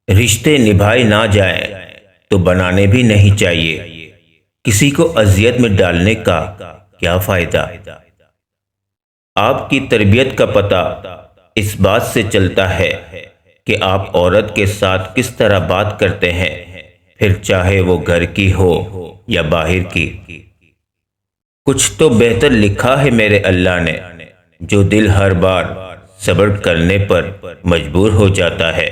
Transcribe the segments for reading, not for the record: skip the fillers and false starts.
رشتے نبھائے نہ جائیں تو بنانے بھی نہیں چاہیے۔ کسی کو اذیت میں ڈالنے کا کیا فائدہ؟ آپ کی تربیت کا پتہ اس بات سے چلتا ہے کہ آپ عورت کے ساتھ کس طرح بات کرتے ہیں، پھر چاہے وہ گھر کی ہو یا باہر کی۔ کچھ تو بہتر لکھا ہے میرے اللہ نے، جو دل ہر بار صبر کرنے پر مجبور ہو جاتا ہے۔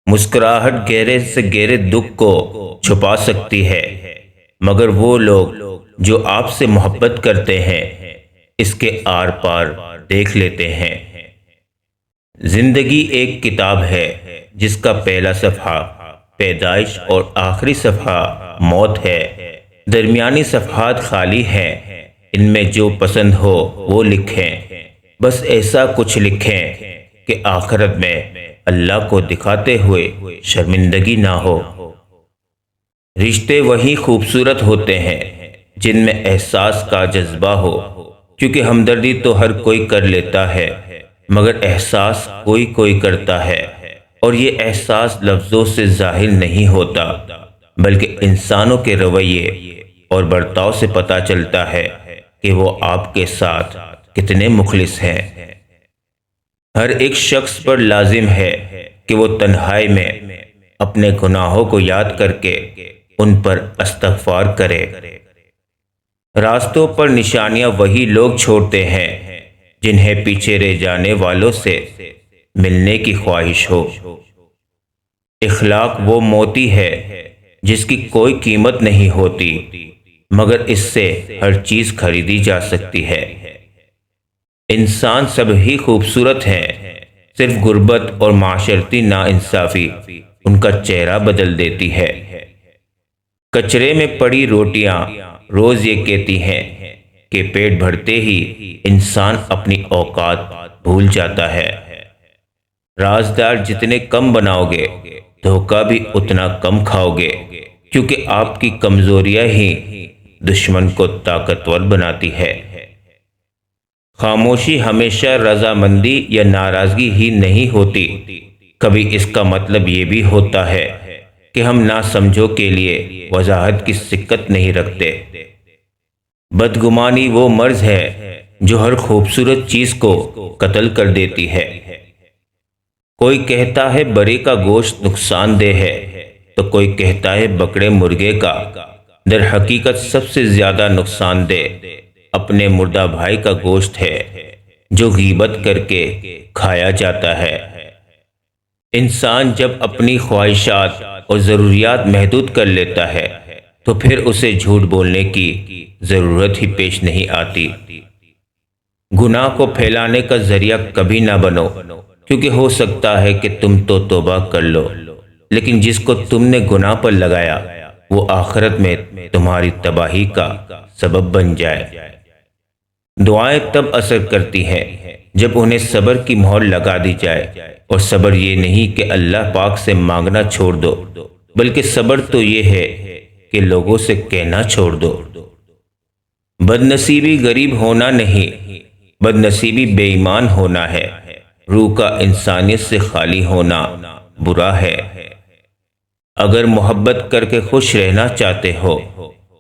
مسکراہٹ گہرے سے گہرے دکھ کو چھپا سکتی ہے، مگر وہ لوگ جو آپ سے محبت کرتے ہیں اس کے آر پار دیکھ لیتے ہیں۔ زندگی ایک کتاب ہے جس کا پہلا صفحہ پیدائش اور آخری صفحہ موت ہے۔ درمیانی صفحات خالی ہیں، ان میں جو پسند ہو وہ لکھیں۔ بس ایسا کچھ لکھیں کہ آخرت میں اللہ کو دکھاتے ہوئے شرمندگی نہ ہو۔ رشتے وہی خوبصورت ہوتے ہیں جن میں احساس کا جذبہ ہو، کیونکہ ہمدردی تو ہر کوئی کر لیتا ہے مگر احساس کوئی کوئی کرتا ہے، اور یہ احساس لفظوں سے ظاہر نہیں ہوتا بلکہ انسانوں کے رویے اور برتاؤ سے پتہ چلتا ہے کہ وہ آپ کے ساتھ کتنے مخلص ہیں۔ ہر ایک شخص پر لازم ہے کہ وہ تنہائی میں اپنے گناہوں کو یاد کر کے ان پر استغفار کرے۔ راستوں پر نشانیاں وہی لوگ چھوڑتے ہیں جنہیں پیچھے رہ جانے والوں سے ملنے کی خواہش ہو۔ اخلاق وہ موتی ہے جس کی کوئی قیمت نہیں ہوتی مگر اس سے ہر چیز خریدی جا سکتی ہے۔ انسان سب ہی خوبصورت ہیں، صرف غربت اور معاشرتی ناانصافی ان کا چہرہ بدل دیتی ہے۔ کچرے میں پڑی روٹیاں روز یہ کہتی ہیں کہ پیٹ بھرتے ہی انسان اپنی اوقات بھول جاتا ہے۔ رازدار جتنے کم بناؤ گے دھوکہ بھی اتنا کم کھاؤ گے، کیونکہ آپ کی کمزوریاں ہی دشمن کو طاقتور بناتی ہے۔ خاموشی ہمیشہ رضامندی یا ناراضگی ہی نہیں ہوتی، کبھی اس کا مطلب یہ بھی ہوتا ہے کہ ہم ناسمجھوں کے لیے وضاحت کی سکت نہیں رکھتے۔ بدگمانی وہ مرض ہے جو ہر خوبصورت چیز کو قتل کر دیتی ہے۔ کوئی کہتا ہے بڑے کا گوشت نقصان دہ ہے تو کوئی کہتا ہے بکرے مرغے کا۔ در حقیقت سب سے زیادہ نقصان دہ اپنے مردہ بھائی کا گوشت ہے جو غیبت کر کے کھایا جاتا ہے۔ انسان جب اپنی خواہشات اور ضروریات محدود کر لیتا ہے تو پھر اسے جھوٹ بولنے کی ضرورت ہی پیش نہیں آتی۔ گناہ کو پھیلانے کا ذریعہ کبھی نہ بنو، کیونکہ ہو سکتا ہے کہ تم تو توبہ کر لو لیکن جس کو تم نے گناہ پر لگایا وہ آخرت میں تمہاری تباہی کا سبب بن جائے۔ دعائیں تب اثر کرتی ہیں جب انہیں صبر کی مہر لگا دی جائے، اور صبر یہ نہیں کہ اللہ پاک سے مانگنا چھوڑ دو، بلکہ صبر تو یہ ہے کہ لوگوں سے کہنا چھوڑ دو۔ بد نصیبی غریب ہونا نہیں، بد نصیبی بے ایمان ہونا ہے۔ روح کا انسانیت سے خالی ہونا برا ہے۔ اگر محبت کر کے خوش رہنا چاہتے ہو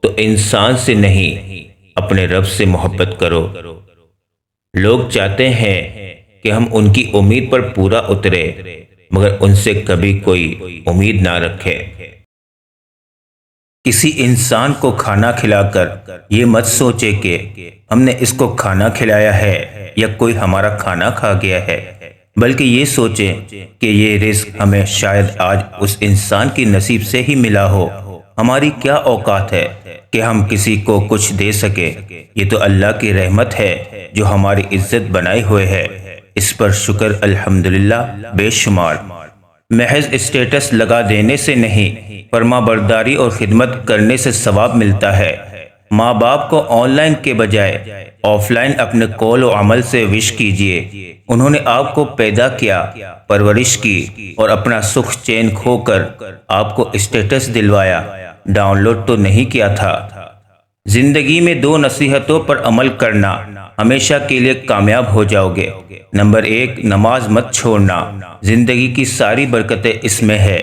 تو انسان سے نہیں اپنے رب سے محبت کرو۔ لوگ چاہتے ہیں کہ ہم ان کی امید پر پورا اترے مگر ان سے کبھی کوئی امید نہ رکھے۔ کسی انسان کو کھانا کھلا کر یہ مت سوچے کہ ہم نے اس کو کھانا کھلایا ہے یا کوئی ہمارا کھانا کھا گیا ہے، بلکہ یہ سوچیں کہ یہ رزق ہمیں شاید آج اس انسان کی نصیب سے ہی ملا ہو۔ ہماری کیا اوقات ہے کہ ہم کسی کو کچھ دے سکے؟ یہ تو اللہ کی رحمت ہے جو ہماری عزت بنائے ہوئے ہے، اس پر شکر الحمدللہ بے شمار۔ محض اسٹیٹس لگا دینے سے نہیں، فرما برداری اور خدمت کرنے سے ثواب ملتا ہے۔ ماں باپ کو آن لائن کے بجائے آف لائن اپنے قول و عمل سے وش کیجئے۔ انہوں نے آپ کو پیدا کیا، پرورش کی اور اپنا سکھ چین کھو کر آپ کو اسٹیٹس دلوایا، ڈاؤن لوڈ تو نہیں کیا تھا۔ زندگی میں دو نصیحتوں پر عمل کرنا، ہمیشہ کے لیے کامیاب ہو جاؤ گے۔ نمبر 1، نماز مت چھوڑنا، زندگی کی ساری برکتیں اس میں ہے۔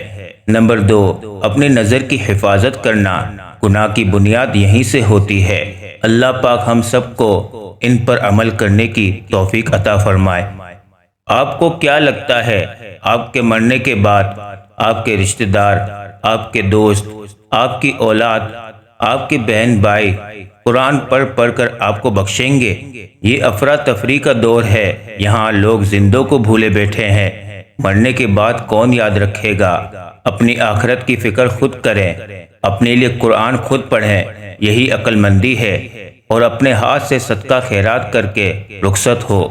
نمبر 2، اپنی نظر کی حفاظت کرنا، گناہ کی بنیاد یہیں سے ہوتی ہے۔ اللہ پاک ہم سب کو ان پر عمل کرنے کی توفیق عطا فرمائے۔ آپ کو کیا لگتا ہے آپ کے مرنے کے بعد آپ کے رشتہ دار، آپ کے دوست، آپ کی اولاد، آپ کے بہن بھائی قرآن پڑھ پڑھ کر آپ کو بخشیں گے؟ یہ افراتفری کا دور ہے، یہاں لوگ زندوں کو بھولے بیٹھے ہیں۔ مرنے کے بعد کون یاد رکھے گا؟ اپنی آخرت کی فکر خود کریں، اپنے لیے قرآن خود پڑھیں، یہی عقل مندی ہے، اور اپنے ہاتھ سے صدقہ خیرات کر کے رخصت ہو۔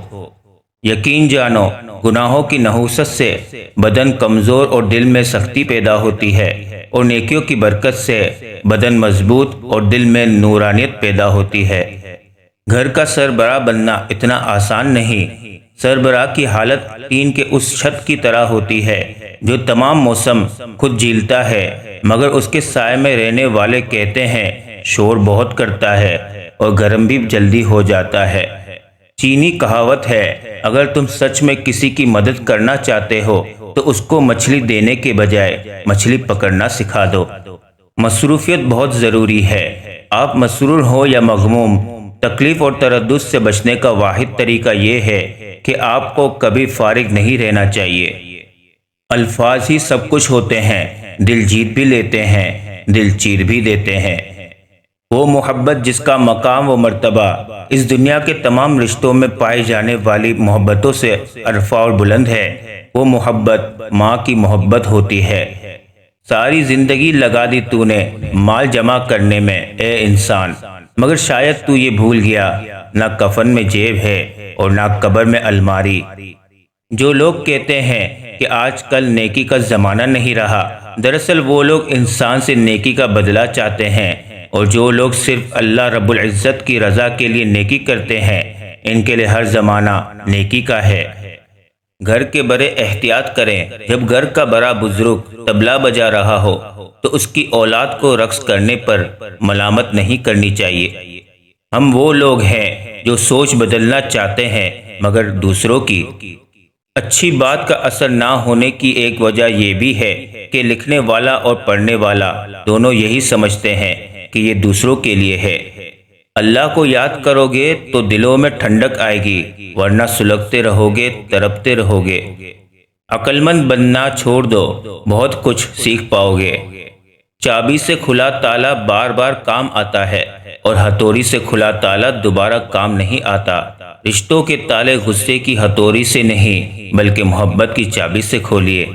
یقین جانو، گناہوں کی نحوست سے بدن کمزور اور دل میں سختی پیدا ہوتی ہے، اور نیکیوں کی برکت سے بدن مضبوط اور دل میں نورانیت پیدا ہوتی ہے۔ گھر کا سربراہ بننا اتنا آسان نہیں۔ سربراہ کی حالت ٹین کے اس چھت کی طرح ہوتی ہے جو تمام موسم خود جھیلتا ہے، مگر اس کے سائے میں رہنے والے کہتے ہیں شور بہت کرتا ہے اور گرم بھی جلدی ہو جاتا ہے۔ چینی کہاوت ہے، اگر تم سچ میں کسی کی مدد کرنا چاہتے ہو تو اس کو مچھلی دینے کے بجائے مچھلی پکڑنا سکھا دو۔ مصروفیت بہت ضروری ہے۔ آپ مسرور ہو یا مغموم، تکلیف اور تردد سے بچنے کا واحد طریقہ یہ ہے کہ آپ کو کبھی فارغ نہیں رہنا چاہیے۔ الفاظ ہی سب کچھ ہوتے ہیں، دل جیت بھی لیتے ہیں، دل چیر بھی دیتے ہیں۔ وہ محبت جس کا مقام و مرتبہ اس دنیا کے تمام رشتوں میں پائی جانے والی محبتوں سے عرفہ اور بلند ہے، وہ محبت ماں کی محبت ہوتی ہے۔ ساری زندگی لگا دی تو نے مال جمع کرنے میں اے انسان، مگر شاید تو یہ بھول گیا نہ کفن میں جیب ہے اور نہ قبر میں الماری۔ جو لوگ کہتے ہیں کہ آج کل نیکی کا زمانہ نہیں رہا، دراصل وہ لوگ انسان سے نیکی کا بدلہ چاہتے ہیں، اور جو لوگ صرف اللہ رب العزت کی رضا کے لیے نیکی کرتے ہیں، ان کے لیے ہر زمانہ نیکی کا ہے۔ گھر کے بڑے احتیاط کریں، جب گھر کا بڑا بزرگ طبلہ بجا رہا ہو تو اس کی اولاد کو رقص کرنے پر ملامت نہیں کرنی چاہیے۔ ہم وہ لوگ ہیں جو سوچ بدلنا چاہتے ہیں مگر دوسروں کی۔ اچھی بات کا اثر نہ ہونے کی ایک وجہ یہ بھی ہے کہ لکھنے والا اور پڑھنے والا دونوں یہی سمجھتے ہیں کہ یہ دوسروں کے لیے ہے۔ اللہ کو یاد کرو گے تو دلوں میں ٹھنڈک آئے گی، ورنہ سلگتے رہو گے، تڑپتے رہو گے۔ عقل مند بننا چھوڑ دو، بہت کچھ سیکھ پاؤ گے۔ چابی سے کھلا تالا بار بار کام آتا ہے، اور ہتھوڑی سے کھلا تالا دوبارہ کام نہیں آتا۔ رشتوں کے تالے غصے کی ہتھوڑی سے نہیں بلکہ محبت کی چابی سے کھولیے۔